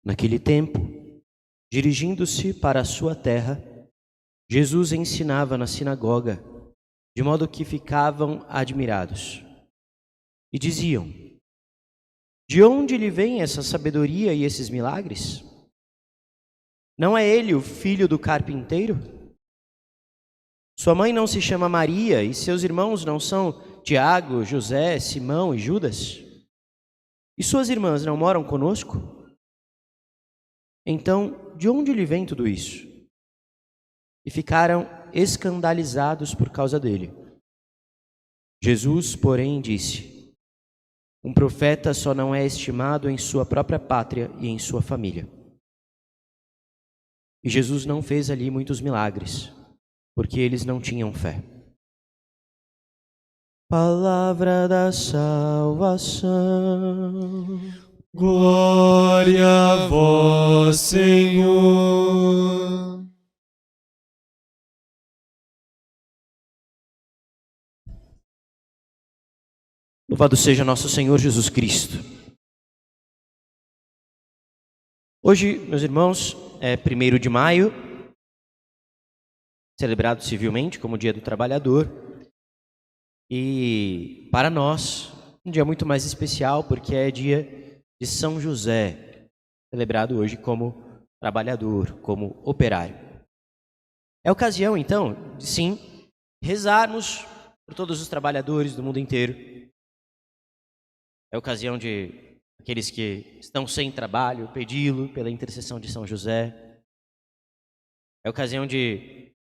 Naquele tempo, dirigindo-se para a sua terra, Jesus ensinava na sinagoga, de modo que ficavam admirados. E diziam: de onde lhe vem essa sabedoria e esses milagres? Não é ele o filho do carpinteiro? Sua mãe não se chama Maria e seus irmãos não são Tiago, José, Simão e Judas? E suas irmãs não moram conosco? Então, de onde lhe vem tudo isso? E ficaram escandalizados por causa dele. Jesus, porém, disse: um profeta só não é estimado em sua própria pátria e em sua família. E Jesus não fez ali muitos milagres, porque eles não tinham fé. Palavra da salvação. Glória a vós, Senhor. Louvado seja nosso Senhor Jesus Cristo. Hoje, meus irmãos, é 1º de maio, celebrado civilmente como Dia do Trabalhador. E para nós, um dia muito mais especial, porque é dia de São José, celebrado hoje como trabalhador, como operário. É ocasião, então, de sim, rezarmos por todos os trabalhadores do mundo inteiro. É ocasião de aqueles que estão sem trabalho, pedi-lo pela intercessão de São José. É ocasião de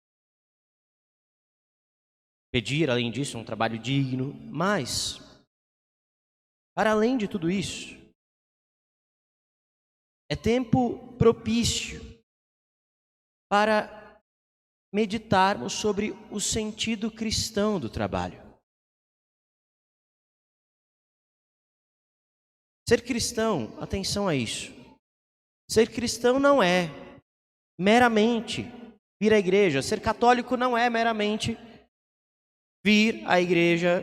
pedir, além disso, um trabalho digno. Mas, para além de tudo isso, é tempo propício para meditarmos sobre o sentido cristão do trabalho. Ser cristão, atenção a isso, ser cristão não é meramente vir à igreja, ser católico não é meramente vir à igreja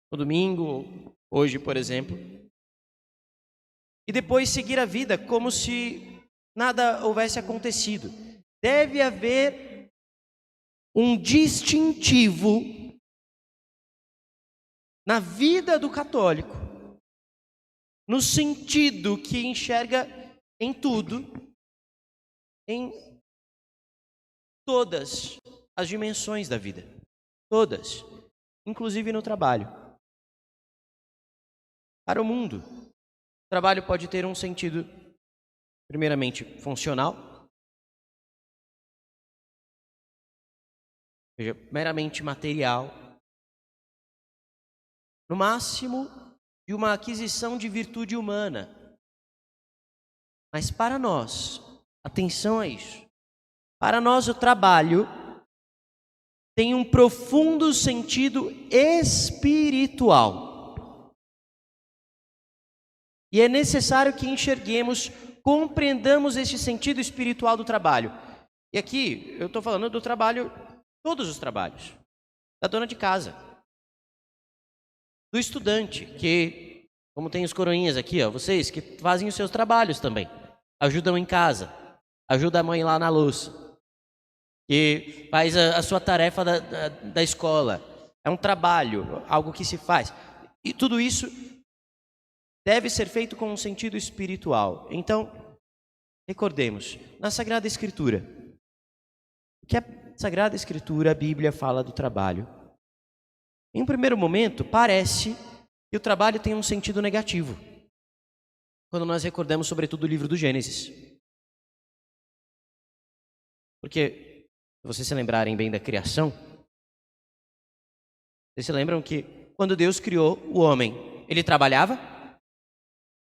no domingo, hoje, por exemplo, e depois seguir a vida como se nada houvesse acontecido. Deve haver um distintivo na vida do católico, no sentido que enxerga em tudo, em todas as dimensões da vida, todas, inclusive no trabalho. Para o mundo, o trabalho pode ter um sentido, primeiramente, funcional, ou seja, meramente material, no máximo de uma aquisição de virtude humana. Mas para nós, atenção a isso, para nós o trabalho tem um profundo sentido espiritual. E é necessário que enxerguemos, compreendamos este sentido espiritual do trabalho. E aqui eu estou falando do trabalho, todos os trabalhos, da dona de casa, do estudante, que, como tem os coroinhas aqui, ó, vocês que fazem os seus trabalhos também, ajudam em casa, ajuda a mãe lá na louça, que faz a sua tarefa da escola. É um trabalho, algo que se faz. E tudo isso deve ser feito com um sentido espiritual. Então, recordemos, na Sagrada Escritura, o que a Sagrada Escritura, a Bíblia, fala do trabalho. Em um primeiro momento, parece que o trabalho tem um sentido negativo, quando nós recordamos, sobretudo, o livro do Gênesis. Porque, se vocês se lembrarem bem da criação, vocês se lembram que quando Deus criou o homem, ele trabalhava?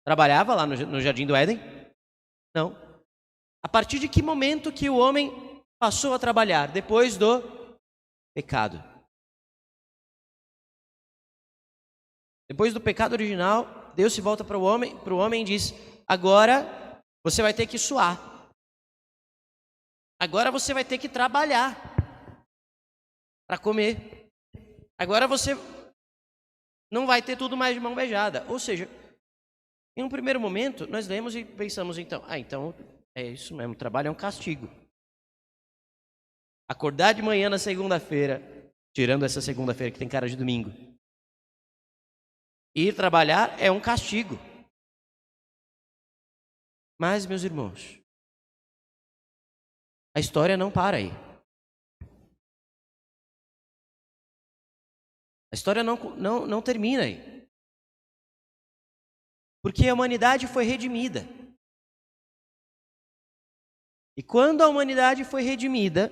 Trabalhava lá no Jardim do Éden? Não. A partir de que momento que o homem passou a trabalhar? Depois do pecado. Depois do pecado original, Deus se volta para o homem e diz: agora você vai ter que suar. Agora você vai ter que trabalhar para comer. Agora você não vai ter tudo mais de mão beijada. Ou seja, Em um primeiro momento, nós lemos e pensamos então é isso mesmo, o trabalho é um castigo. Acordar de manhã na segunda-feira, tirando essa segunda-feira que tem cara de domingo, ir trabalhar é um castigo. Mas, meus irmãos, a história não para aí. A história não termina aí. Porque a humanidade foi redimida. E quando a humanidade foi redimida,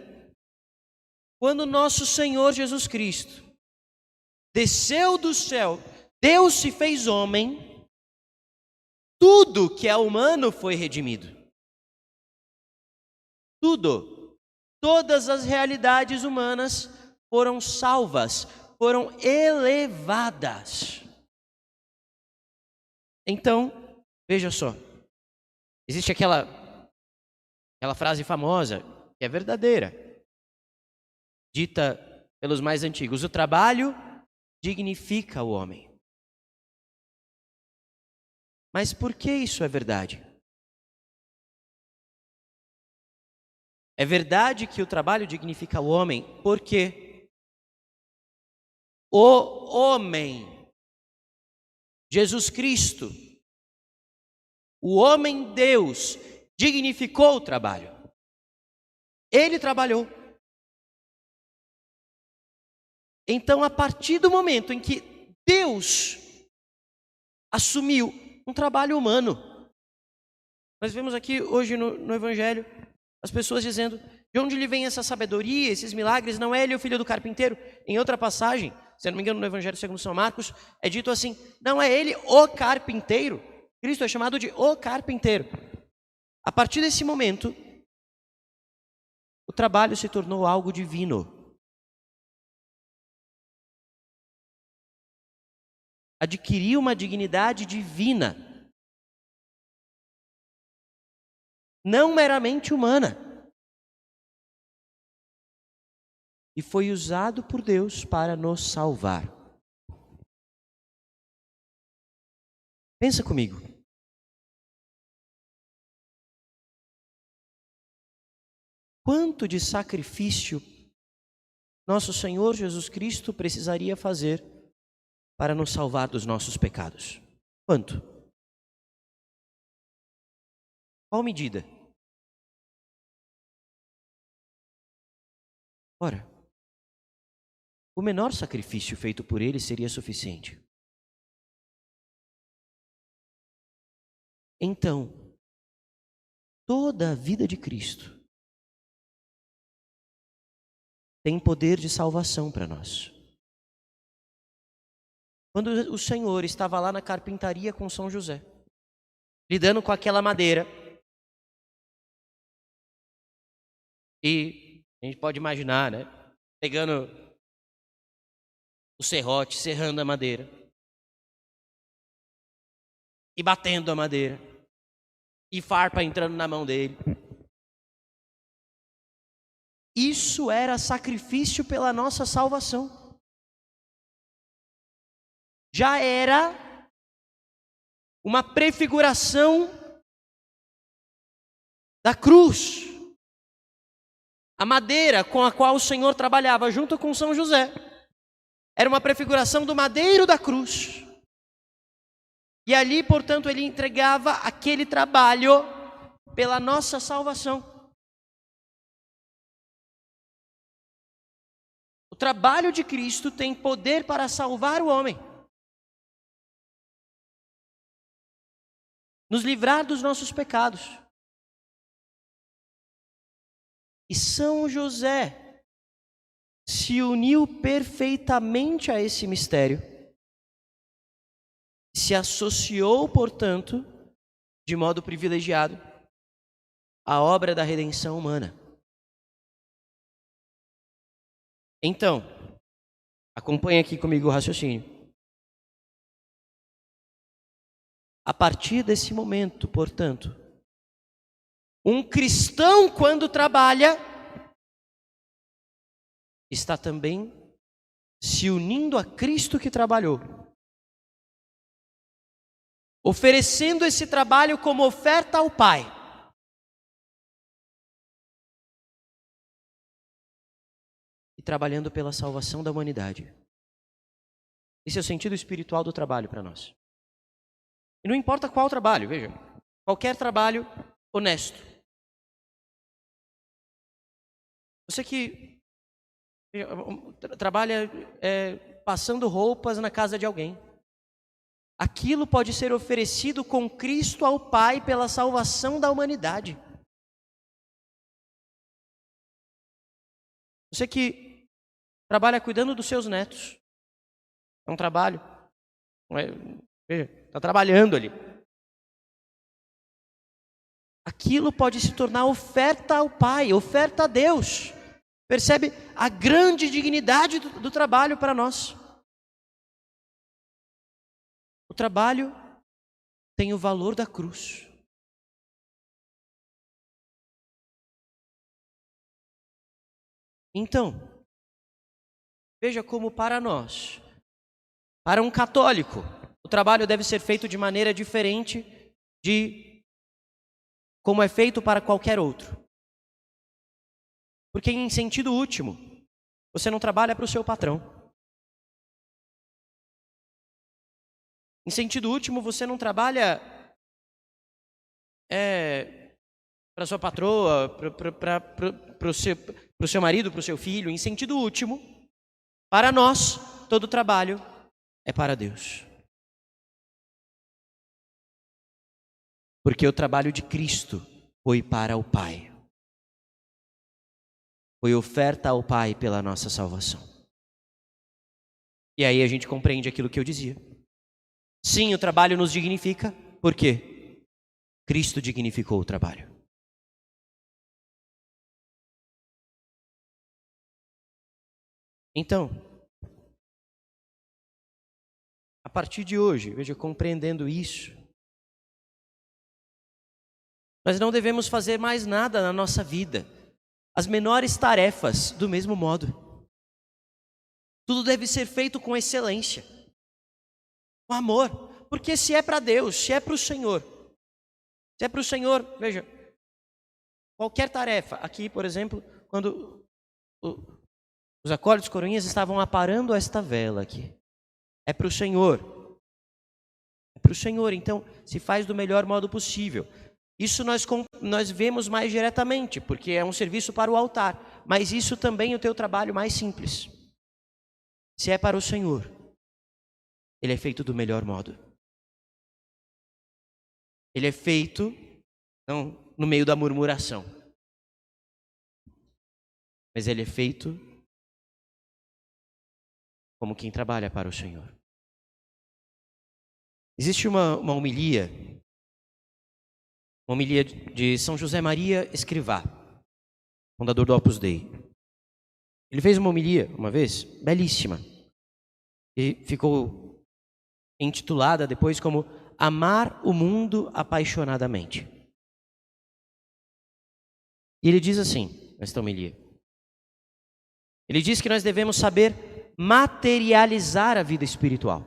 quando nosso Senhor Jesus Cristo desceu do céu, Deus se fez homem, tudo que é humano foi redimido. Tudo. Todas as realidades humanas foram salvas, foram elevadas. Então, veja só, existe aquela frase famosa, que é verdadeira, dita pelos mais antigos: o trabalho dignifica o homem. Mas por que isso é verdade? É verdade que o trabalho dignifica o homem porque o homem, Jesus Cristo, o homem Deus, dignificou o trabalho. Ele trabalhou. Então, a partir do momento em que Deus assumiu um trabalho humano, nós vemos aqui hoje no Evangelho as pessoas dizendo: de onde lhe vem essa sabedoria, esses milagres? Não é ele o filho do carpinteiro? Em outra passagem, se não me engano, no Evangelho segundo São Marcos, é dito assim: não é ele o carpinteiro? Cristo é chamado de o carpinteiro. A partir desse momento, o trabalho se tornou algo divino. Adquiriu uma dignidade divina, não meramente humana. E foi usado por Deus para nos salvar. Pensa comigo. Quanto de sacrifício nosso Senhor Jesus Cristo precisaria fazer para nos salvar dos nossos pecados? Quanto? Qual medida? Ora, o menor sacrifício feito por ele seria suficiente. Então, toda a vida de Cristo tem poder de salvação para nós. Quando o Senhor estava lá na carpintaria com São José, lidando com aquela madeira, e a gente pode imaginar, né? Pegando o serrote, serrando a madeira, e batendo a madeira, e farpa entrando na mão dele. Isso era sacrifício pela nossa salvação. Já era uma prefiguração da cruz. A madeira com a qual o Senhor trabalhava junto com São José era uma prefiguração do madeiro da cruz. E ali, portanto, ele entregava aquele trabalho pela nossa salvação. O trabalho de Cristo tem poder para salvar o homem, nos livrar dos nossos pecados. E São José se uniu perfeitamente a esse mistério, se associou, portanto, de modo privilegiado, à obra da redenção humana. Então, acompanhe aqui comigo o raciocínio. A partir desse momento, portanto, um cristão, quando trabalha, está também se unindo a Cristo que trabalhou. oferecendo esse trabalho como oferta ao Pai. E trabalhando pela salvação da humanidade. Esse é o sentido espiritual do trabalho para nós. E não importa qual trabalho, veja, qualquer trabalho honesto. Você que trabalha passando roupas na casa de alguém, aquilo pode ser oferecido com Cristo ao Pai pela salvação da humanidade. Você que trabalha cuidando dos seus netos, é um trabalho, está trabalhando ali. Aquilo pode se tornar oferta ao Pai, oferta a Deus. Percebe a grande dignidade do trabalho para nós? O trabalho tem o valor da cruz. Então, veja como para nós, para um católico, o trabalho deve ser feito de maneira diferente de como é feito para qualquer outro. Porque em sentido último, você não trabalha para o seu patrão. Em sentido último, você não trabalha para sua patroa, para o seu marido, para o seu filho. Em sentido último, para nós, todo trabalho é para Deus. Porque o trabalho de Cristo foi para o Pai. Foi oferta ao Pai pela nossa salvação. E aí a gente compreende aquilo que eu dizia. Sim, o trabalho nos dignifica. Por quê? Cristo dignificou o trabalho. Então, a partir de hoje, veja, compreendendo isso, nós não devemos fazer mais nada na nossa vida. As menores tarefas, do mesmo modo. Tudo deve ser feito com excelência. Com amor. Porque se é para Deus, se é para o Senhor. Se é para o Senhor, veja. Qualquer tarefa. Aqui, por exemplo, quando os acólitos coroinhas estavam aparando esta vela aqui. É para o Senhor. É para o Senhor. Então, se faz do melhor modo possível. Isso nós vemos mais diretamente, porque é um serviço para o altar. Mas isso também é o teu trabalho mais simples. Se é para o Senhor, ele é feito do melhor modo. Ele é feito não no meio da murmuração. Mas ele é feito como quem trabalha para o Senhor. Existe uma homilia de São José Maria Escrivá, fundador do Opus Dei. Ele fez uma homilia uma vez, belíssima, e ficou intitulada depois como Amar o Mundo Apaixonadamente. E ele diz assim, nesta homilia, ele diz que nós devemos saber materializar a vida espiritual.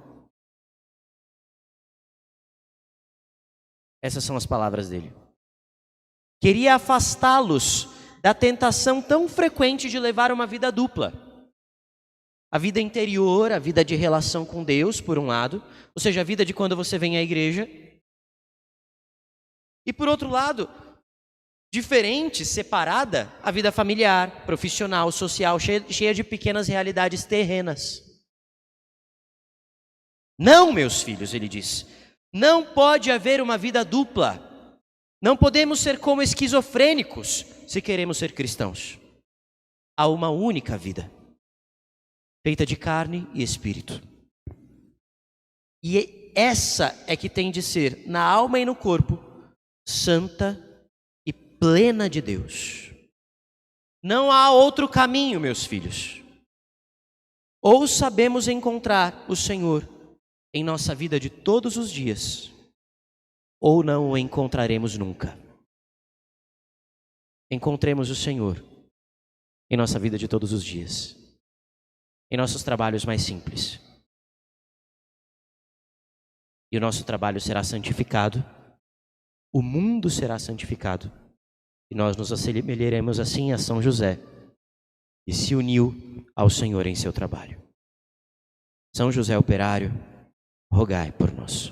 Essas são as palavras dele. Queria afastá-los da tentação tão frequente de levar uma vida dupla. A vida interior, a vida de relação com Deus, por um lado, ou seja, a vida de quando você vem à igreja. E por outro lado, diferente, separada, a vida familiar, profissional, social, cheia de pequenas realidades terrenas. Não, meus filhos, ele diz. Não pode haver uma vida dupla. Não podemos ser como esquizofrênicos se queremos ser cristãos. Há uma única vida, feita de carne e espírito. E essa é que tem de ser, na alma e no corpo, santa e plena de Deus. Não há outro caminho, meus filhos. Ou sabemos encontrar o Senhor em nossa vida de todos os dias, ou não o encontraremos nunca. Encontremos o Senhor em nossa vida de todos os dias, em nossos trabalhos mais simples. E o nosso trabalho será santificado, o mundo será santificado, e nós nos assemelharemos assim a São José, que se uniu ao Senhor em seu trabalho. São José Operário, rogai por nós.